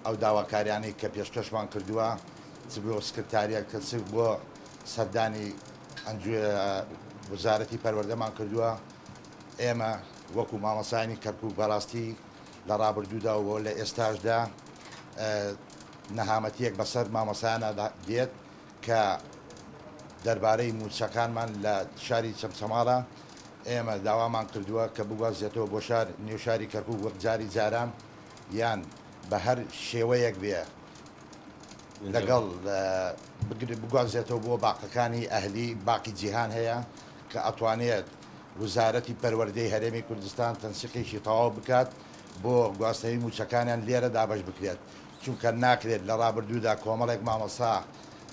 ئەو داواکاریانی کە پێشکەشمان کردووە چ بۆ سکرتاریە کە چ بۆ سەردانی وزارەتی پەروەردەمان کردووە ئێمە وەکو مامەسانی کەرکووک بەڕاستی لە ڕابردوودا و لە ئێستاشدا نەهامەتیەک بەسەر مامەسایانە دێت کە دەربارەی موچەکانمان لە شاری چەمچەماڵە ئێمە داوامان کردووە کە بگوازێتەوە بۆ نێو شاری کەرکووک وەک جاری جاران یان بە هەر شێوەیەک بێ لەگەڵ بگوازێتەوە بۆ باقەکانی ئەهلی باقی جیهان هەیە کە ئەتوانێت وزارەتی پەروەردەی هەرێمی کوردستان تەنسیقیشی تەواو بکات بۆ گواستنەوەی موچەکانیان لێرە دابش بکرێت چونکە ناکرێت لە ڕابردوودا کۆمەڵێک مامەسا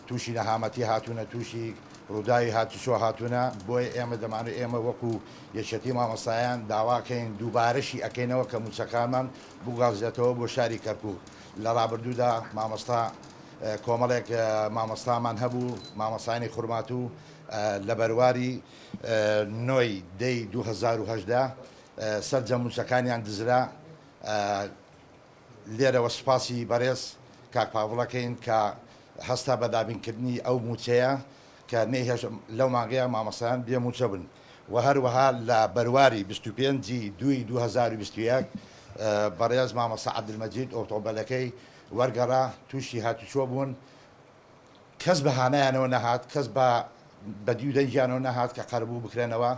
تووشی نەهامەتی هاتوونە تووشی ڕووداوی هاتوچۆ هاتوونە بۆی ئێمە دەمانێت ئێمە وەکو یەکێتی مامەسایان داواکەین دووبارەشی ئەەکەینەوە کە موچەکانمان بگازێتەوە بۆ شاری کەرکووک لە ڕابردوودا مامەستا کۆمەڵێک مامەستامان هەبوو مامەسانی خورمات و لە بەرواری نۆی دەی 2010 سەرجەم موچەکانیان دزرا لێرەوە سوپاسی بەڕێز کاک پاوڵەکەین کە هەستا بەدابینکردنی ئەو موچەیە کە نێهێش لەو ماگەیە مامەسایان بێ موچە بن و هەروەها لە بەرواری 25 دوی 2021 بەڕێز مامەسا عەبدولمەجید ئۆتۆمبیلەکەی وەرگەڕا تووشی هاتوچۆ بوون کەس بەهانەیانەوە نەهات کەس بەدیو دەنجیانەوە نەهات کە قەربوو بکرێنەوە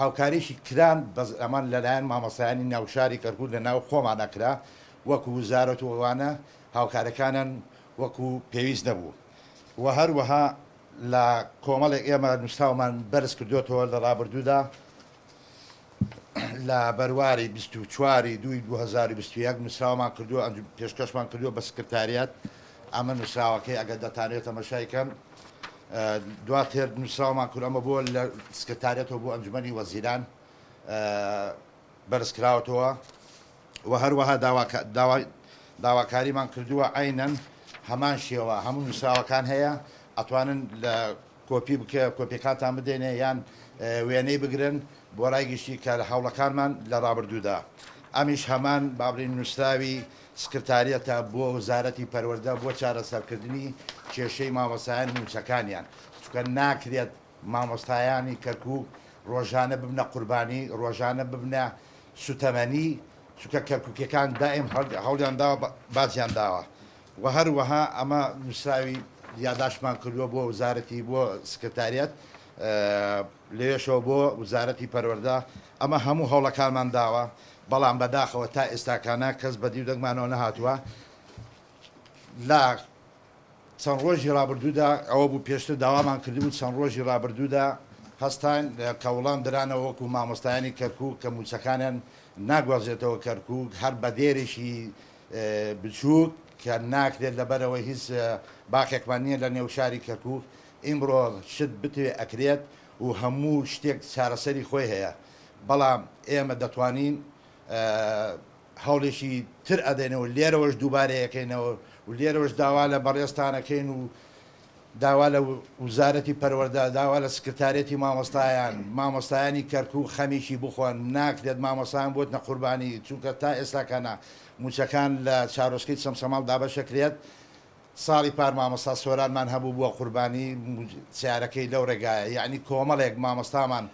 هاوکاریشی کران ئەمان لەلایەن مامەسایانی ناوشاری کەرکووک لە ناو خۆمان نەکرا وەکو وزارەت وەوانە هاوکارەکانن وەکو پێویست نەبوو و هەروەها لە کۆمەڵێک ئێمە نووسراومان بەرز کردوێتەوە لە ڕابردوودا لە بەرواری 24 دوی 2021 نووسراومان کردووە پێشکەشمان کردووە بە سکرتاریات ئەمە نووسراوەکەی ئەگەر دەتانێت تەماشایکەن دواتر نووسراومان کرد ئەمە بۆ لە سکرتارێتەوە بۆ ئەنجومەنی وەزیران بەرزکراوەتەوە و هەروەها داواکاریمان کردووە عینەن هەمان شێوە هەموو نووسراوەکان هەیە ئەتوانن لە کۆپی بکە کۆپیەکانتان بدێنێ یان وێنەی بگرن بۆ ڕایگەشتی کە لە هەوڵەکانمان لە ڕابردوودا ئەمیش هەمان بابرین نووسراوی سکرتاریەتە بۆ وزارەتی پەروەردە بۆ چارەسەرکردنی کێشەی مامۆستایان موچەکانیان چونکە ناکرێت مامۆستایانی کەرکووک ڕۆژانە ببنە قوربانی ڕۆژانە ببنە سوتەمەنی چونکە کەرکووکیەکان دائیم هەوڵیان داوە بازیان داوە و هەروەها ئەمە نووسراوی یاداشمان کردووە بۆ وزارەتی بۆ سکرتاریەت لێشەوە بۆ وزارەتی پەروەردە ئەمە هەموو هەوڵەکانمان داوە بەڵام بەداخەوە تا ئێستاکانە کەس بەدیو دەگمانەوە نەهاتووە لە چەند ڕۆژی ڕابردوودا ئەوە بوو پێشتر داوامان کردبوو چەند ڕۆژی ڕابردوودا هەستان کە وەڵام درانەوە وەکو مامۆستایانی کەرکووک کە موچەکانیان ناگوازێتەوە کەرکووک هەر بە دێرێکی بچووک کە ناکرێت لەبەرەوەی هیچ باخێکمان نییە لە نێو شاری کەرکووک ئیمڕۆ شت بتوێ ئەکرێت و هەموو شتێک چارەسەری خۆی هەیە بەڵام ئێمە دەتوانین هەوڵێکی تر ئەدەینەوە لێرەوەش دووبارەیەکەینەوە و لێرەوەش داوا لە بەڕێستانەکەین و داوا لە وزارەتی پەروەردە داوا لە سکرتارێتی مامۆستایانی کەرکووک خەمیشی بخۆن ناکرێت مامۆستایان بۆتنە قوربانی چونکە تا ئێستاکەنە موچەکان لە چارۆسکەی چەمچەماڵ دابەشەکرێت ساڵی پار مامۆستا سۆرانمان هەبوو بووە قوربانی سیارەکەی لەو ڕێگایە یعنی کۆمەڵێک مامۆستامان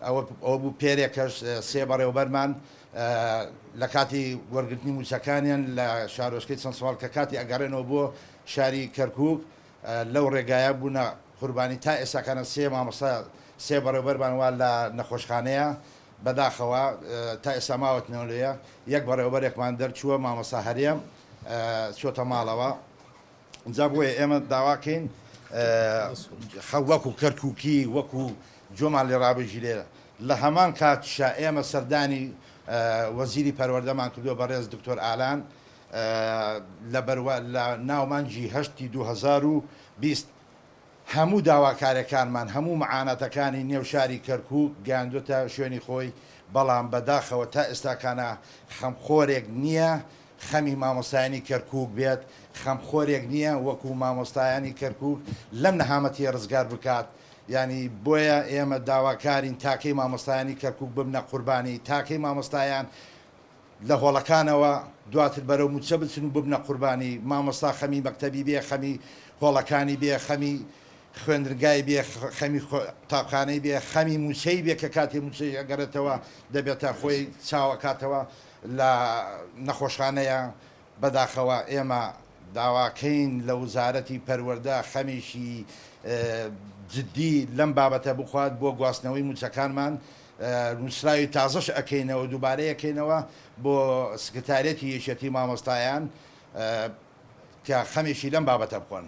ئەوە بوو پێرێکەش سێ بەڕێوەبەرمان لە کاتی وەرگرتنی موچەکانیان لە شارۆچکەی چەند ساڵ کە کاتی ئەگەڕێنەوە بۆ شاری کەرکووک لەو ڕێگایە بوونە قوربانی تا ئێستاکانە سێ مامۆستا سێ بەڕێوەبەرمان وا لە نەخۆشخانەیە بەداخەوە تا ئێستا ماوەتنەوەلەیە یەک بەڕێوەبەرێکمان دەرچووە مامۆستا هەرێم چۆتە ماڵەوە اینجا بۆیە ئێمە داواکەین وەکو کەرکووکی وەکو جۆمان لێ ڕابژی لێرە لە هەمان کاتشا ئێمە سەردانی وەزیری پەروەردەمان کردووە بەڕێز دکتۆر ئالان لە ناومانجی هەشتی 2020 هەموو داواکارەکانمان هەموو معانەتەکانی نێو شاری کەرکووک گەیاندوتە شوێنی خۆی بەڵام بەداخەوە تا ئێستاکانە خەمخۆرێک نییە خەمی مامۆستایانی کەرکووک بێت خەمخۆرێک نییە وەکو مامۆستایانی کەرکووک لەم نەهامەتی ڕزگار بکات ینی بۆیە ئێمە داواکارین تاکەی مامۆستایانی کەرکووک ببنە قوربانی تاکەی مامۆستایان لە هۆڵەکانەوە دواتر بەرەو موچە بچن و ببنە قوربانی مامۆستا خەمی مەکتەبی بێ خەمی هۆڵەکانی بێ خەمی خوێندرگای بێ خەمی قوتابخانەی بێ خەمی موچەی بێ کە کاتێ موچەی ئەگەرێتەوە دەبێتە خۆی چاوەکاتەوە لە نەخۆشخانەیە بەداخەوە ئێمە داواکەین لە وزارەتی پەروەردە خەمیشی جددی لەم بابەتە بخوات بۆ گواستنەوەی موچەکانمان نووسراوی تازەش ئەەکەینەوە دووبارەیەکەینەوە بۆ سکرتارەتی یەشێتی مامۆستایان کە خەمیشی لەم بابەتە بخۆن.